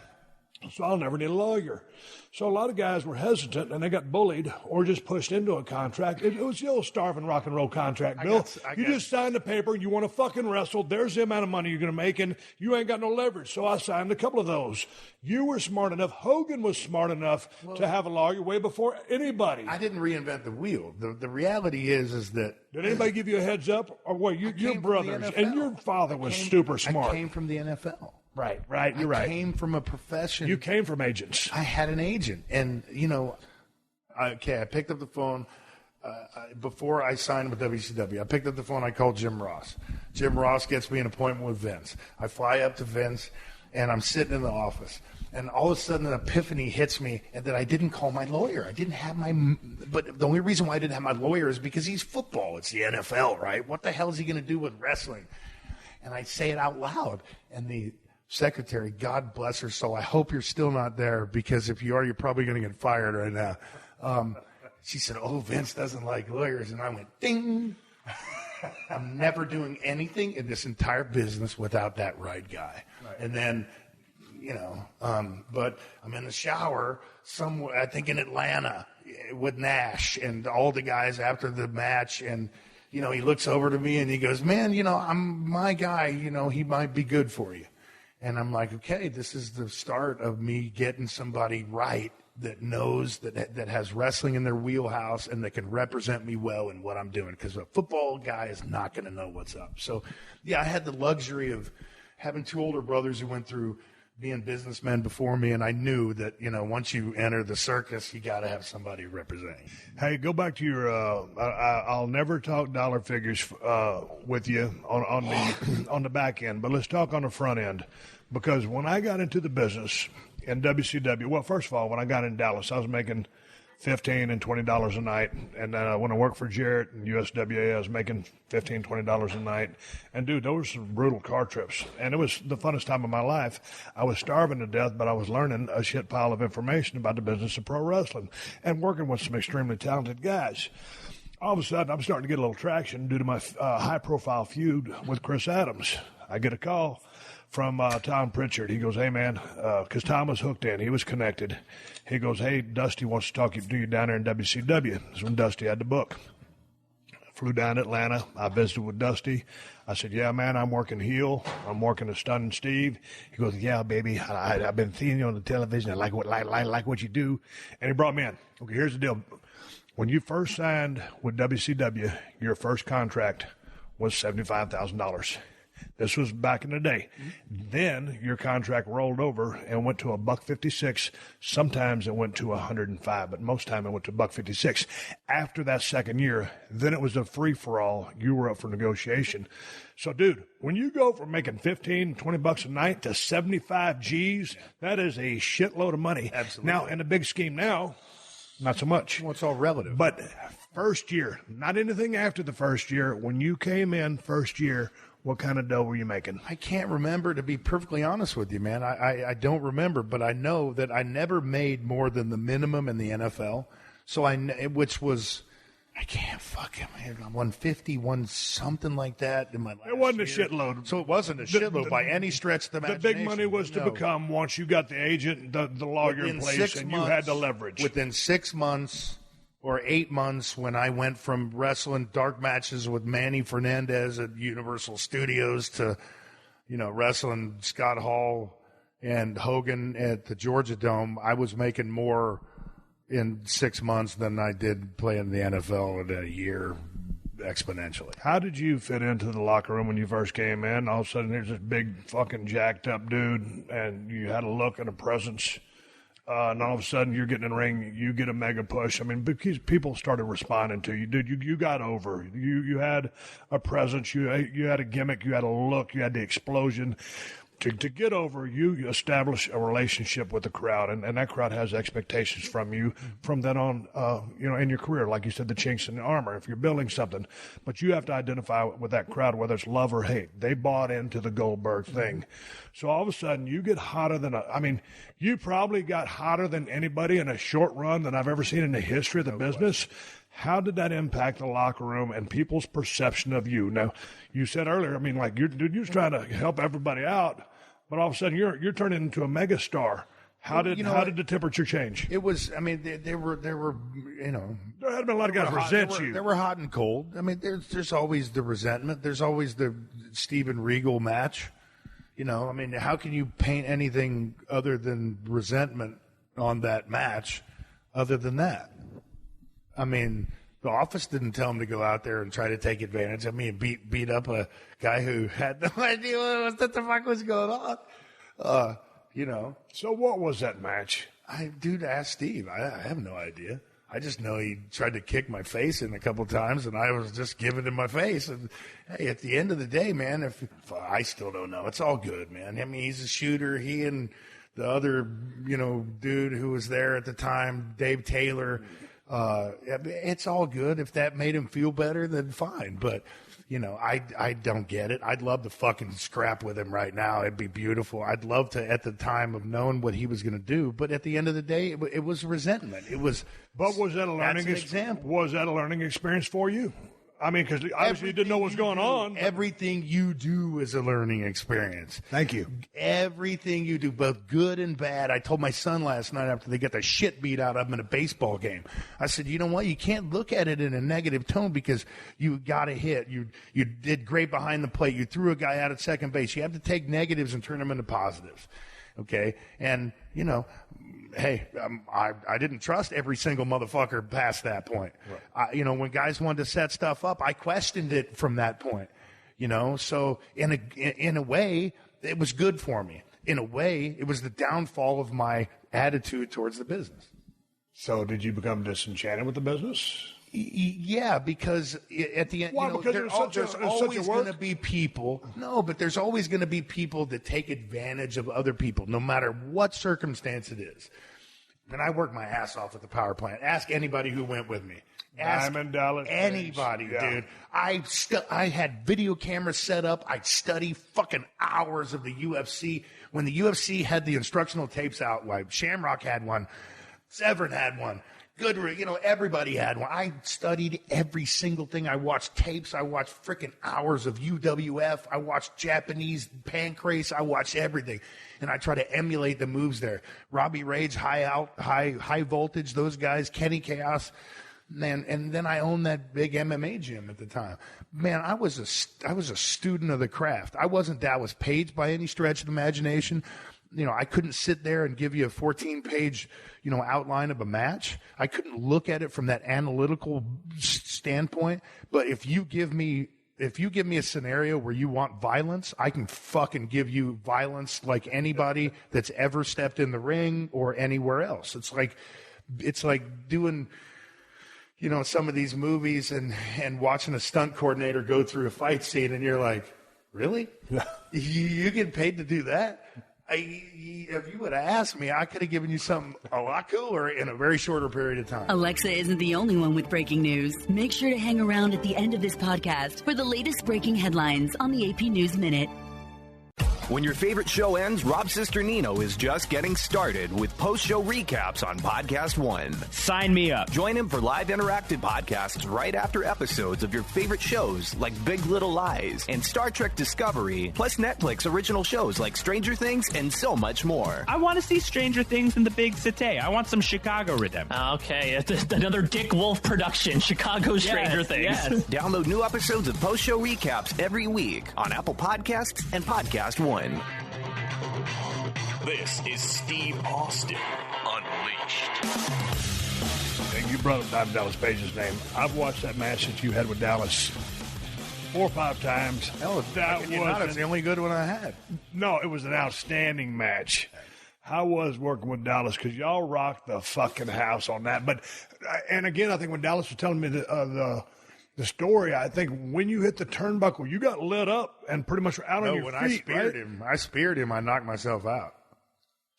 So I'll never need a lawyer. So a lot of guys were hesitant, and they got bullied or just pushed into a contract. It was the old starving rock and roll contract, Bill. You just signed the paper, you want to fucking wrestle, there's the amount of money you're going to make, and you ain't got no leverage. So I signed a couple of those. You were smart enough. Hogan was smart enough to have a lawyer way before anybody. I didn't reinvent the wheel. The reality is that... Did anybody give you a heads up? Or what, your brothers, and your father was super smart. I came from the NFL. Right, you're right. I came from a profession. You came from agents. I had an agent. And, I picked up the phone before I signed with WCW. I picked up the phone. I called Jim Ross. Jim Ross gets me an appointment with Vince. I fly up to Vince, and I'm sitting in the office. And all of a sudden, an epiphany hits me that I didn't call my lawyer. I didn't have but the only reason why I didn't have my lawyer is because he's football. It's the NFL, right? What the hell is he going to do with wrestling? And I say it out loud. And the secretary, God bless her soul, I hope you're still not there, because if you are, you're probably going to get fired right now. She said, oh, Vince doesn't like lawyers. And I went, ding. I'm never doing anything in this entire business without that right guy. Right. And then, but I'm in the shower somewhere, I think in Atlanta, with Nash and all the guys after the match. And, he looks over to me and he goes, man, I'm my guy, he might be good for you. And I'm like, okay, this is the start of me getting somebody right that knows that has wrestling in their wheelhouse and that can represent me well in what I'm doing, because a football guy is not going to know what's up. So, yeah, I had the luxury of having two older brothers who went through being businessmen before me, and I knew that, once you enter the circus, you got to have somebody representing. Hey, go back to your I'll never talk dollar figures with you on the back end, but let's talk on the front end. Because when I got into the business in WCW, well, first of all, when I got in Dallas, I was making $15 and $20 a night. And when I worked for Jarrett and USWA, I was making $15, $20 a night. And, dude, those were some brutal car trips. And it was the funnest time of my life. I was starving to death, but I was learning a shit pile of information about the business of pro wrestling and working with some extremely talented guys. All of a sudden, I'm starting to get a little traction due to my high-profile feud with Chris Adams. I get a call from Tom Pritchard. He goes, hey, man, because Tom was hooked in. He was connected. He goes, hey, Dusty wants to talk to you down there in WCW. This is when Dusty had the book. I flew down to Atlanta. I visited with Dusty. I said, yeah, man, I'm working heel. I'm working a Stunning Steve. He goes, yeah, baby, I've been seeing you on the television. I like what you do. And he brought me in. Okay, here's the deal. When you first signed with WCW, your first contract was $75,000. This was back in the day. Then your contract rolled over and went to $156. Sometimes it went to $105, but most time it went to $156. After that second year, then it was a free-for-all. You were up for negotiation. So, dude, when you go from making $15, $20 a night to 75 G's, that is a shitload of money. Absolutely. Now, in the big scheme now, not so much. Well, it's all relative. But first year, not anything after the first year. When you came in first year, what kind of dough were you making? I can't remember, to be perfectly honest with you, man. I don't remember, but I know that I never made more than the minimum in the NFL. So which was, I can't fucking, 150, something like that in my last It wasn't year. A shitload. So it wasn't a shitload by any stretch of the imagination. The big money was to become, once you got the agent, the lawyer in place, and you had the leverage. Within 6 months, or 8 months when I went from wrestling dark matches with Manny Fernandez at Universal Studios to, wrestling Scott Hall and Hogan at the Georgia Dome. I was making more in 6 months than I did playing the NFL in a year, exponentially. How did you fit into the locker room when you first came in? All of a sudden, there's this big fucking jacked up dude, and you had a look and a presence. And all of a sudden, you're getting in the ring, you get a mega push. I mean, because people started responding to you. Dude, you got over. You had a presence, you had a gimmick, you had a look, you had the explosion. To get over, you establish a relationship with the crowd, and that crowd has expectations from you from then on, in your career. Like you said, the chinks in the armor, if you're building something. But you have to identify with that crowd, whether it's love or hate. They bought into the Goldberg thing. So all of a sudden, you get hotter than you probably got hotter than anybody in a short run that I've ever seen in the history of the business. How did that impact the locker room and people's perception of you? Now, you said earlier, you're just trying to help everybody out, but all of a sudden you're turning into a megastar. How did the temperature change? It was, there were, there had been a lot of guys resent you. They were hot and cold. There's always the resentment. There's always the Steven Regal match. How can you paint anything other than resentment on that match other than that? The office didn't tell him to go out there and try to take advantage. Beat up a guy who had no idea what the fuck was going on. So what was that match? Ask Steve. I have no idea. I just know he tried to kick my face in a couple times, and I was just giving him my face. And hey, at the end of the day, man, if I still don't know, it's all good, man. He's a shooter. He and the other, dude who was there at the time, Dave Taylor. It's all good. If that made him feel better, then fine. But, I don't get it. I'd love to fucking scrap with him right now. It'd be beautiful. I'd love to, at the time of knowing what he was going to do. But at the end of the day, it was resentment. But was that a learning example? Was that a learning experience for you? Because obviously you didn't know what's going on. Everything you do is a learning experience. Thank you. Everything you do, both good and bad. I told my son last night after they got the shit beat out of him in a baseball game. I said, you know what? You can't look at it in a negative tone because you got a hit. You did great behind the plate. You threw a guy out at second base. You have to take negatives and turn them into positives. Okay? And, hey, I didn't trust every single motherfucker past that point. Right. When guys wanted to set stuff up, I questioned it from that point. So in a way, it was good for me. In a way, it was the downfall of my attitude towards the business. So did you become disenchanted with the business? Yeah, because at the end, there's always going to be people. No, but there's always going to be people that take advantage of other people, no matter what circumstance it is. And I worked my ass off at the power plant. Ask anybody who went with me. Ask anybody, dude. I had video cameras set up. I'd study fucking hours of the UFC. When the UFC had the instructional tapes out, like Shamrock had one, Severn had one. Everybody had one. I studied every single thing. I watched tapes. I watched freaking hours of UWF. I watched Japanese pancrase. I watched everything. And I try to emulate the moves there. Robbie Rage, high voltage, those guys, Kenny Chaos. Man, and then I owned that big MMA gym at the time. Man, I was a student of the craft. I wasn't Dallas Page by any stretch of the imagination. I couldn't sit there and give you a 14-page, outline of a match. I couldn't look at it from that analytical standpoint. But if you give me a scenario where you want violence, I can fucking give you violence like anybody that's ever stepped in the ring or anywhere else. It's like doing, some of these movies and watching a stunt coordinator go through a fight scene and you're like, really? You get paid to do that? If you would have asked me, I could have given you something a lot cooler in a very shorter period of time. Alexa isn't the only one with breaking news. Make sure to hang around at the end of this podcast for the latest breaking headlines on the AP News Minute. When your favorite show ends, Rob's sister Nino is just getting started with post-show recaps on PodcastOne. Sign me up. Join him for live interactive podcasts right after episodes of your favorite shows like Big Little Lies and Star Trek Discovery, plus Netflix original shows like Stranger Things and so much more. I want to see Stranger Things in the big city. I want some Chicago redemption. Okay, it's another Dick Wolf production, Chicago Stranger Things. Yes. Download new episodes of post-show recaps every week on Apple Podcasts and PodcastOne. This is Steve Austin Unleashed. And you brought up Dallas Page's name. I've watched that match that you had with Dallas 4 or 5 times. It's the only good one I had. No, it was an outstanding match. How was working with Dallas? Because y'all rocked the fucking house on that. But, and again, I think when Dallas was telling me the story, I think when you hit the turnbuckle, you got lit up and pretty much out on your feet. I speared him, I knocked myself out.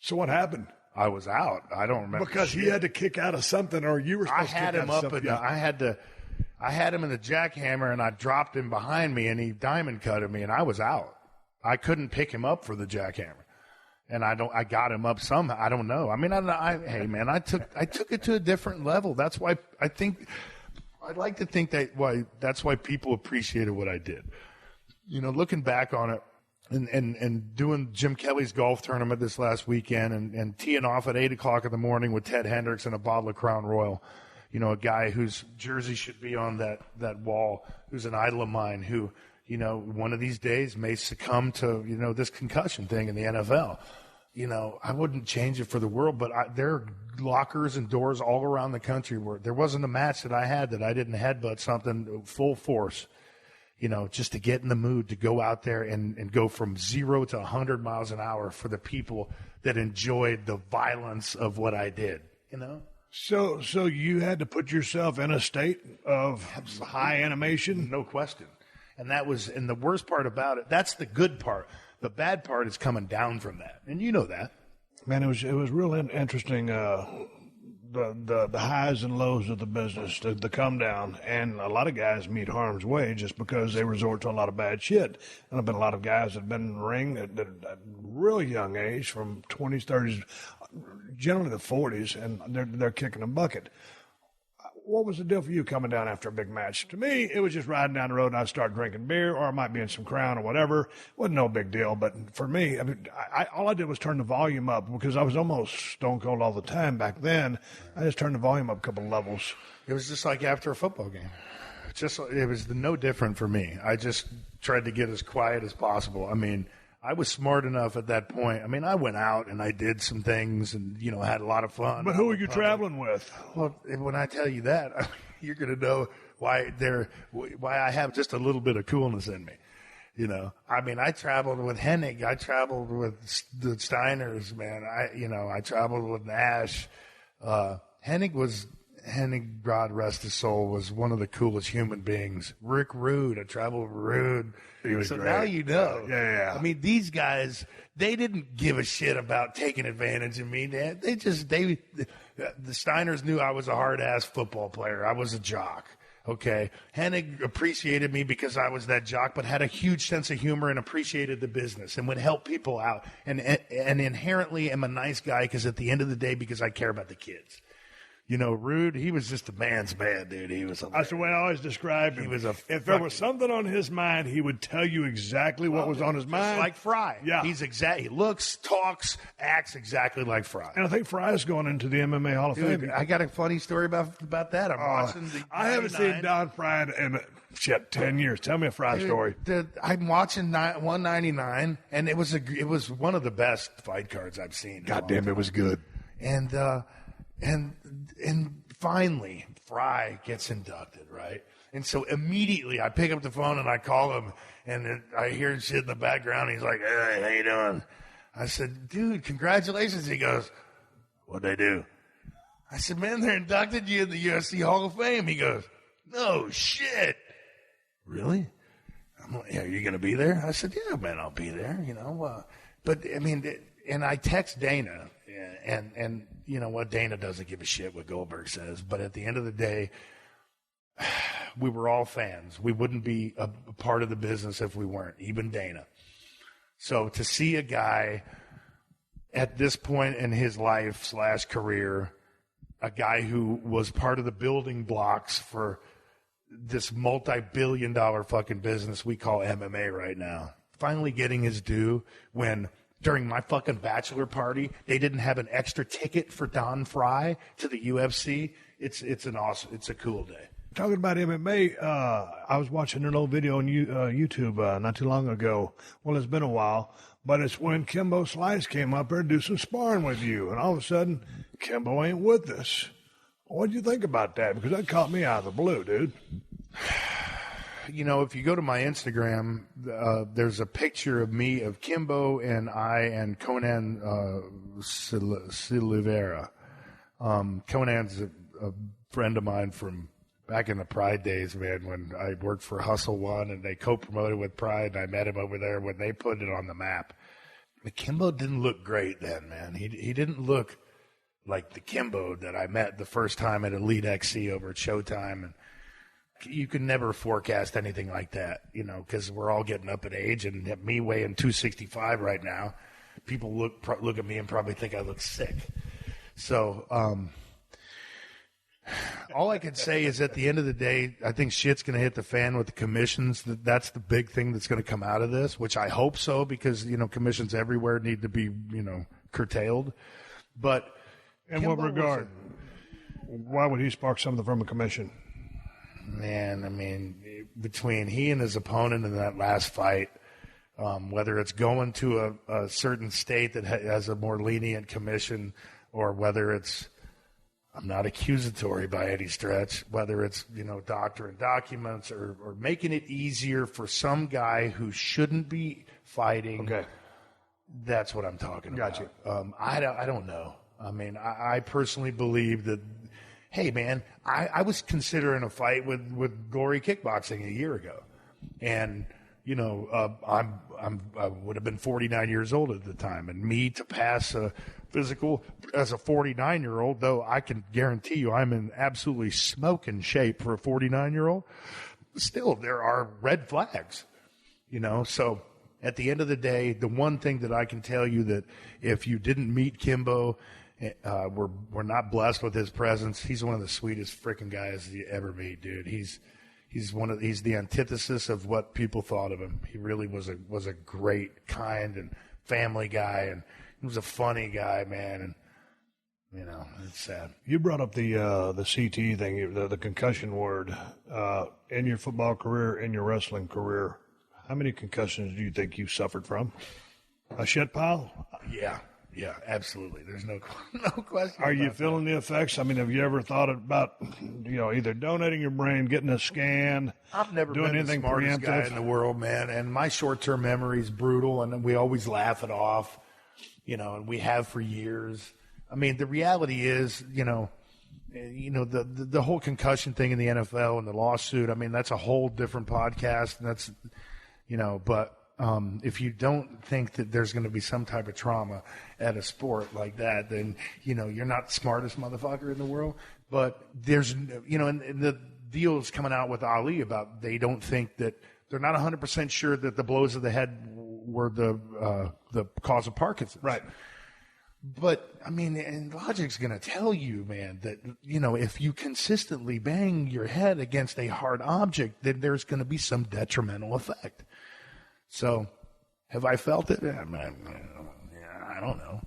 So what happened? I was out. I don't remember. Because he had to kick out of something, or you were supposed to kick out of something. I had him in the jackhammer, and I dropped him behind me, and he diamond cutted me, and I was out. I couldn't pick him up for the jackhammer. And I got him up somehow. I don't know. I mean, hey man, I took it to a different level. That's why I think I'd like to think that's why people appreciated what I did. You know, looking back on it and doing Jim Kelly's golf tournament this last weekend and teeing off at 8:00 in the morning with Ted Hendricks and a bottle of Crown Royal. You know, a guy whose jersey should be on that wall, who's an idol of mine, who, you know, one of these days may succumb to, you know, this concussion thing in the NFL. You know, I wouldn't change it for the world, but there are lockers and doors all around the country where there wasn't a match that I had that I didn't headbutt something full force, you know, just to get in the mood to go out there and go from 0 to 100 miles an hour for the people that enjoyed the violence of what I did, you know? So you had to put yourself in a state of high animation? No question. And the worst part about it, that's the good part. The bad part is coming down from that, and you know that. Man, it was real interesting. The highs and lows of the business, the come down, and a lot of guys meet harm's way just because they resort to a lot of bad shit. And there've been a lot of guys that have been in the ring at a real young age, from 20s, 30s, generally the 40s, and they're kicking a bucket. What was the deal for you coming down after a big match? To me, it was just riding down the road and I'd start drinking beer, or I might be in some Crown or whatever. It wasn't no big deal. But for me, I mean, all I did was turn the volume up because I was almost stone cold all the time back then. I just turned the volume up a couple levels. It was just like after a football game. It was no different for me. I just tried to get as quiet as possible. I mean, I was smart enough at that point. I mean, I went out and I did some things and, you know, had a lot of fun. But who were you traveling with? Well, when I tell you that, you're going to know why I have just a little bit of coolness in me. You know, I mean, I traveled with Hennig. I traveled with the Steiners, man. I traveled with Nash. Hennig, God rest his soul, was one of the coolest human beings. Rick Rude, I traveled with Rude. He was so great. Now you know. Yeah. I mean, these guys, they didn't give a shit about taking advantage of me. The Steiners knew I was a hard-ass football player. I was a jock. Okay. Hennig appreciated me because I was that jock, but had a huge sense of humor and appreciated the business and would help people out. And inherently am a nice guy because at the end of the day, because I care about the kids. You know, Rude, he was just a man's man, dude. He was That's the way I always described him. If there was something on his mind, he would tell you exactly what was on his mind. Like Fry. Yeah. He looks, talks, acts exactly like Fry. And I think Fry's going into the MMA Hall of Fame. I got a funny story about that. I'm watching I haven't seen Don Fry in 10 years. Tell me a Fry story. I'm watching 199, and it was one of the best fight cards I've seen. God damn, it was good. And finally, Fry gets inducted, right? And so immediately I pick up the phone and I call him, and then I hear shit in the background. He's like, "Hey, how you doing?" I said, "Dude, congratulations." He goes, "What'd they do?" I said, "Man, they inducted you in the UFC Hall of Fame." He goes, "No shit." Really? I'm like, "Yeah, are you going to be there?" I said, "Yeah, man, I'll be there, you know." But, I mean, and I text Dana, and you know what? Dana doesn't give a shit what Goldberg says. But at the end of the day, we were all fans. We wouldn't be a part of the business if we weren't, even Dana. So to see a guy at this point in his life / career, a guy who was part of the building blocks for this multi-billion-dollar fucking business we call MMA right now, finally getting his due when during my fucking bachelor party they didn't have an extra ticket for Don Fry to the UFC. It's a cool day. Talking about MMA, I was watching an old video on YouTube not too long ago. Well, it's been a while, but it's when Kimbo Slice came up there to do some sparring with you, and all of a sudden, Kimbo ain't with us. What do you think about that? Because that caught me out of the blue, dude. You know, if you go to my Instagram, there's a picture of me, of Kimbo and I and Conan Silveira. Conan's a friend of mine from back in the Pride days, man, when I worked for Hustle One and they co-promoted with Pride, and I met him over there when they put it on the map. But Kimbo didn't look great then, man. He didn't look like the Kimbo that I met the first time at Elite XC over at Showtime. And you can never forecast anything like that, you know, because we're all getting up in age. And at me weighing 265 right now, people look at me and probably think I look sick. So all I can say is at the end of the day, I think shit's going to hit the fan with the commissions. That's the big thing that's going to come out of this, which I hope so, because, you know, commissions everywhere need to be, you know, curtailed. But in what regard? Why would he spark something from a commission? Man, I mean, between he and his opponent in that last fight, whether it's going to a certain state that has a more lenient commission, or whether it's, I'm not accusatory by any stretch, whether it's, you know, doctoring documents or making it easier for some guy who shouldn't be fighting. Okay. That's what I'm talking about. Got you. I don't know. I mean, I personally believe that, hey, man, I was considering a fight with Glory Kickboxing a year ago. And, you know, I would have been 49 years old at the time. And me to pass a physical as a 49-year-old, though I can guarantee you I'm in absolutely smoking shape for a 49-year-old, still there are red flags, you know. So at the end of the day, the one thing that I can tell you that if you didn't meet Kimbo, we're not blessed with his presence. He's one of the sweetest freaking guys you ever meet, dude. He's the antithesis of what people thought of him. He really was a great, kind, and family guy, and he was a funny guy, man. And you know, it's sad. You brought up the CTE thing, the concussion word. In your football career, in your wrestling career, how many concussions do you think you suffered from? A shit pile? Yeah, absolutely. There's no question. Are you feeling the effects? I mean, have you ever thought about, you know, either donating your brain, getting a scan? I've never doing been anything the smartest preemptive guy in the world, man. And my short-term memory is brutal, and we always laugh it off, you know, and we have for years. I mean, the reality is, you know, the whole concussion thing in the NFL and the lawsuit. I mean, that's a whole different podcast, and that's, you know, but. If you don't think that there's going to be some type of trauma at a sport like that, then, you know, you're not the smartest motherfucker in the world. But there's, you know, and the deal's coming out with Ali about they don't think that they're not 100% sure that the blows of the head were the cause of Parkinson's. Right. But, I mean, and logic's going to tell you, man, that, you know, if you consistently bang your head against a hard object, then there's going to be some detrimental effect. So, have I felt it? Yeah, I don't know.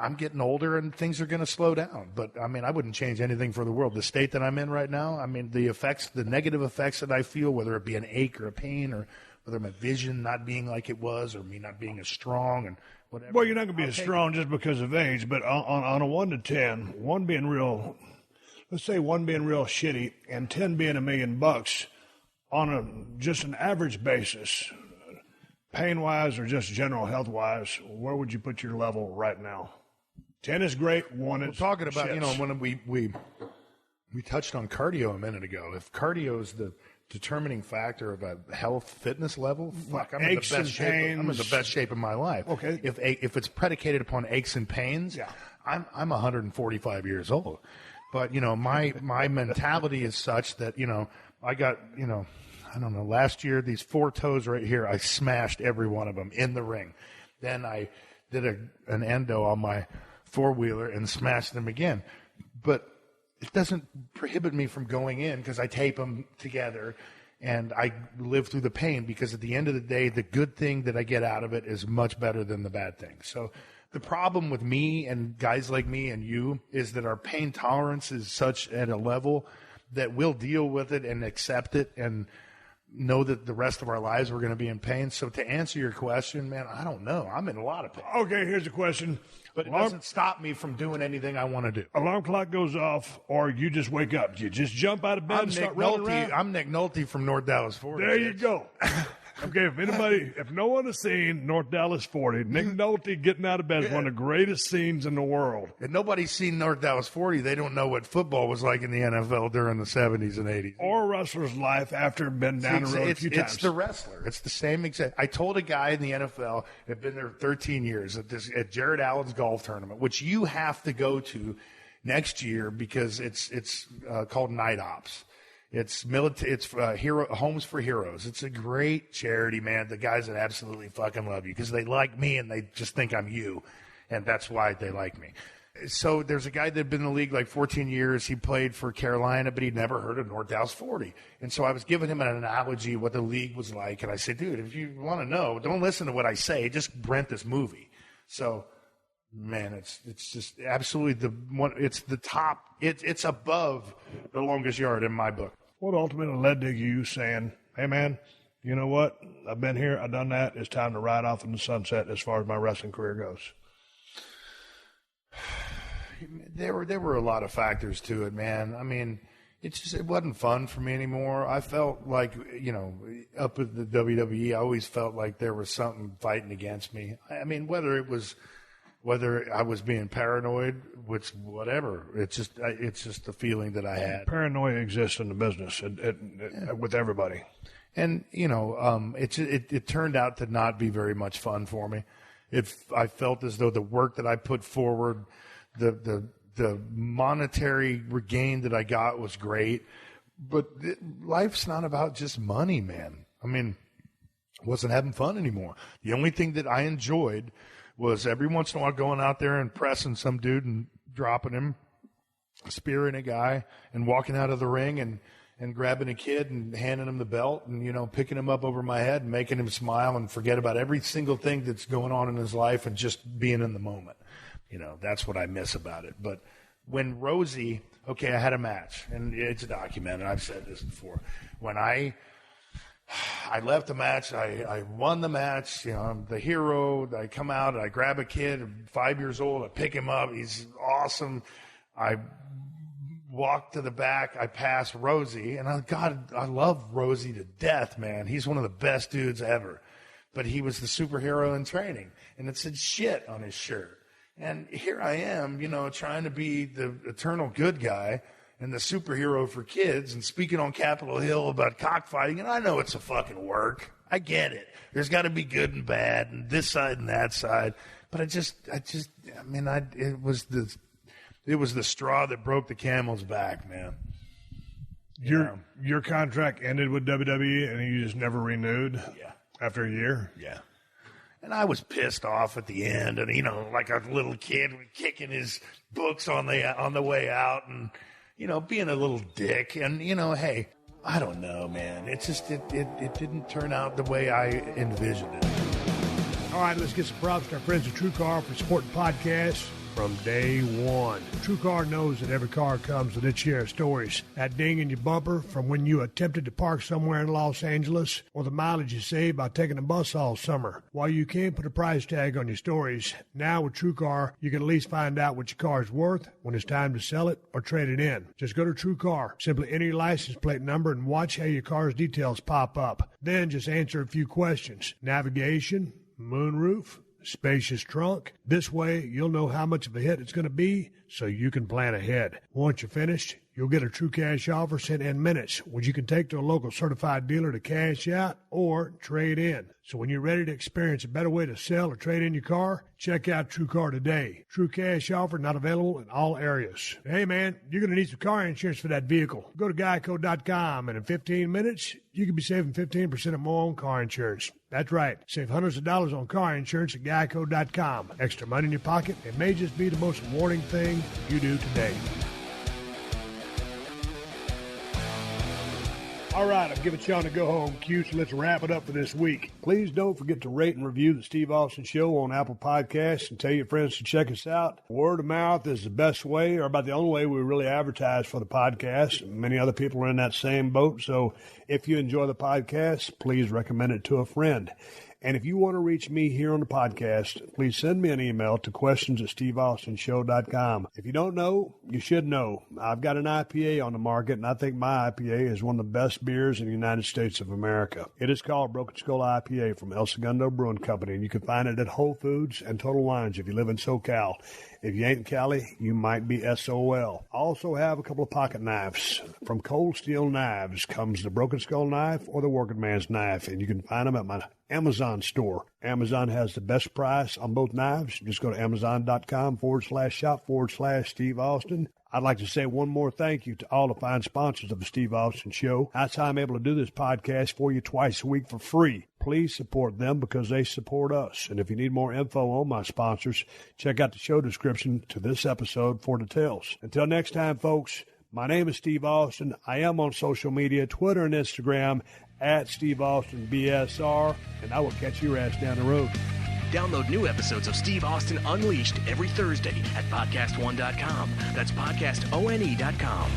I'm getting older and things are going to slow down. But, I mean, I wouldn't change anything for the world. The state that I'm in right now, I mean, the effects, the negative effects that I feel, whether it be an ache or a pain or whether my vision not being like it was or me not being as strong and whatever. Well, you're not going to be as strong just because of age, but on a 1 to 10, 1 being real, let's say 1 being real shitty and 10 being $1 million on just an average basis, pain-wise or just general health-wise, where would you put your level right now? 10 is great. 1 is we're talking about, shits. you know, when we touched on cardio a minute ago. If cardio is the determining factor of a health fitness level, fuck, I'm in the best shape. I'm in the best shape of my life. Okay. If it's predicated upon aches and pains, yeah. I'm 145 years old. But, you know, my mentality is such that, you know, I got, you know, I don't know, last year, these 4 toes right here, I smashed every one of them in the ring. Then I did an endo on my four-wheeler and smashed them again. But it doesn't prohibit me from going in because I tape them together and I live through the pain, because at the end of the day, the good thing that I get out of it is much better than the bad thing. So the problem with me and guys like me and you is that our pain tolerance is such at a level that we'll deal with it and accept it and know that the rest of our lives we're going to be in pain. So to answer your question, man, I don't know. I'm in a lot of pain. Okay, here's a question. But it doesn't stop me from doing anything I want to do. Alarm clock goes off, or you just wake up. You just jump out of bed and start running around. I'm Nick Nolte from North Dallas 40. There you go. Okay, if no one has seen North Dallas 40, Nick Nolte getting out of bed is one of the greatest scenes in the world. And nobody's seen North Dallas 40. They don't know what football was like in the NFL during the 70s and 80s. Or a wrestler's life after been down the road a few times. It's the wrestler. It's the same exact. I told a guy in the NFL, had been there 13 years, at Jared Allen's golf tournament, which you have to go to next year because it's called Night Ops. It's Homes for Heroes. It's a great charity, man. The guys that absolutely fucking love you because they like me and they just think I'm you, and that's why they like me. So there's a guy that had been in the league like 14 years. He played for Carolina, but he'd never heard of North Dallas 40. And so I was giving him an analogy of what the league was like, and I said, dude, if you want to know, don't listen to what I say. Just rent this movie. So, man, it's just absolutely the one. It's the top. It's above The Longest Yard in my book. What ultimately led to you saying, hey, man, you know what? I've been here. I've done that. It's time to ride off in the sunset as far as my wrestling career goes. There were a lot of factors to it, man. I mean, it wasn't fun for me anymore. I felt like, up at the WWE, I always felt like there was something fighting against me. I mean, whether I was being paranoid, which whatever, it's just the feeling that I had. Paranoia exists in the business with everybody. And, it turned out to not be very much fun for me. I felt as though the work that I put forward, the monetary regain that I got was great, but life's not about just money, man. I mean, I wasn't having fun anymore. The only thing that I enjoyed was every once in a while going out there and pressing some dude and dropping him, spearing a guy, and walking out of the ring and grabbing a kid and handing him the belt and, picking him up over my head and making him smile and forget about every single thing that's going on in his life and just being in the moment. That's what I miss about it. But when Rosie, I had a match, and it's documented. I've said this before. When I left the match, I won the match. I'm the hero. I come out, I grab a kid, 5 years old, I pick him up. He's awesome. I walk to the back, I pass Rosie, and I love Rosie to death, man. He's one of the best dudes ever. But he was the superhero in training, and it said shit on his shirt. And here I am, trying to be the eternal good guy and the superhero for kids and speaking on Capitol Hill about cockfighting. And I know it's a fucking work. I get it. There's got to be good and bad and this side and that side. But it was the straw that broke the camel's back, man. Your contract ended with WWE and you just never renewed? Yeah. After a year? Yeah. And I was pissed off at the end, and like a little kid kicking his books on the way out, and being a little dick. And hey, I don't know, man. It's just it didn't turn out the way I envisioned it. All right, let's get some props to our friends at TrueCar for supporting podcasts from day one. TrueCar knows that every car comes with its share of stories. That ding in your bumper from when you attempted to park somewhere in Los Angeles, or the mileage you saved by taking a bus all summer. While you can't put a price tag on your stories, now with TrueCar, you can at least find out what your car is worth when it's time to sell it or trade it in. Just go to TrueCar, simply enter your license plate number and watch how your car's details pop up. Then just answer a few questions. Navigation, moonroof, spacious trunk. This way, you'll know how much of a hit it's going to be so you can plan ahead. Once you're finished, You'll get a true cash offer sent in minutes, which you can take to a local certified dealer to cash out or trade in. So when you're ready to experience a better way to sell or trade in your car, check out TrueCar today. True cash offer not available in all areas. Hey man, you're going to need some car insurance for that vehicle. Go to geico.com and in 15 minutes, you could be saving 15% or more on car insurance. That's right. Save hundreds of dollars on car insurance at geico.com. Extra money in your pocket. It may just be the most rewarding thing you do today. All right, I'm giving Sean a go-home cue, so let's wrap it up for this week. Please don't forget to rate and review the Steve Austin Show on Apple Podcasts and tell your friends to check us out. Word of mouth is the best way, or about the only way we really advertise for the podcast. Many other people are in that same boat, so if you enjoy the podcast, please recommend it to a friend. And if you want to reach me here on the podcast, please send me an email to questions@steveaustinshow.com. If you don't know, you should know. I've got an IPA on the market, and I think my IPA is one of the best beers in the United States of America. It is called Broken Skull IPA from El Segundo Brewing Company, and you can find it at Whole Foods and Total Wines if you live in SoCal. If you ain't in Cali, you might be SOL. I also have a couple of pocket knives. From Cold Steel Knives comes the Broken Skull knife or the Working Man's knife, and you can find them at my Amazon store. Amazon has the best price on both knives. Just go to amazon.com/shop/Steve Austin. I'd like to say one more thank you to all the fine sponsors of the Steve Austin Show. That's how I'm able to do this podcast for you twice a week for free. Please support them because they support us. And if you need more info on my sponsors, check out the show description to this episode for details. Until next time, folks, my name is Steve Austin. I am on social media, Twitter and Instagram, at Steve Austin BSR, and I will catch your ass down the road. Download new episodes of Steve Austin Unleashed every Thursday at PodcastOne.com. That's PodcastOne.com.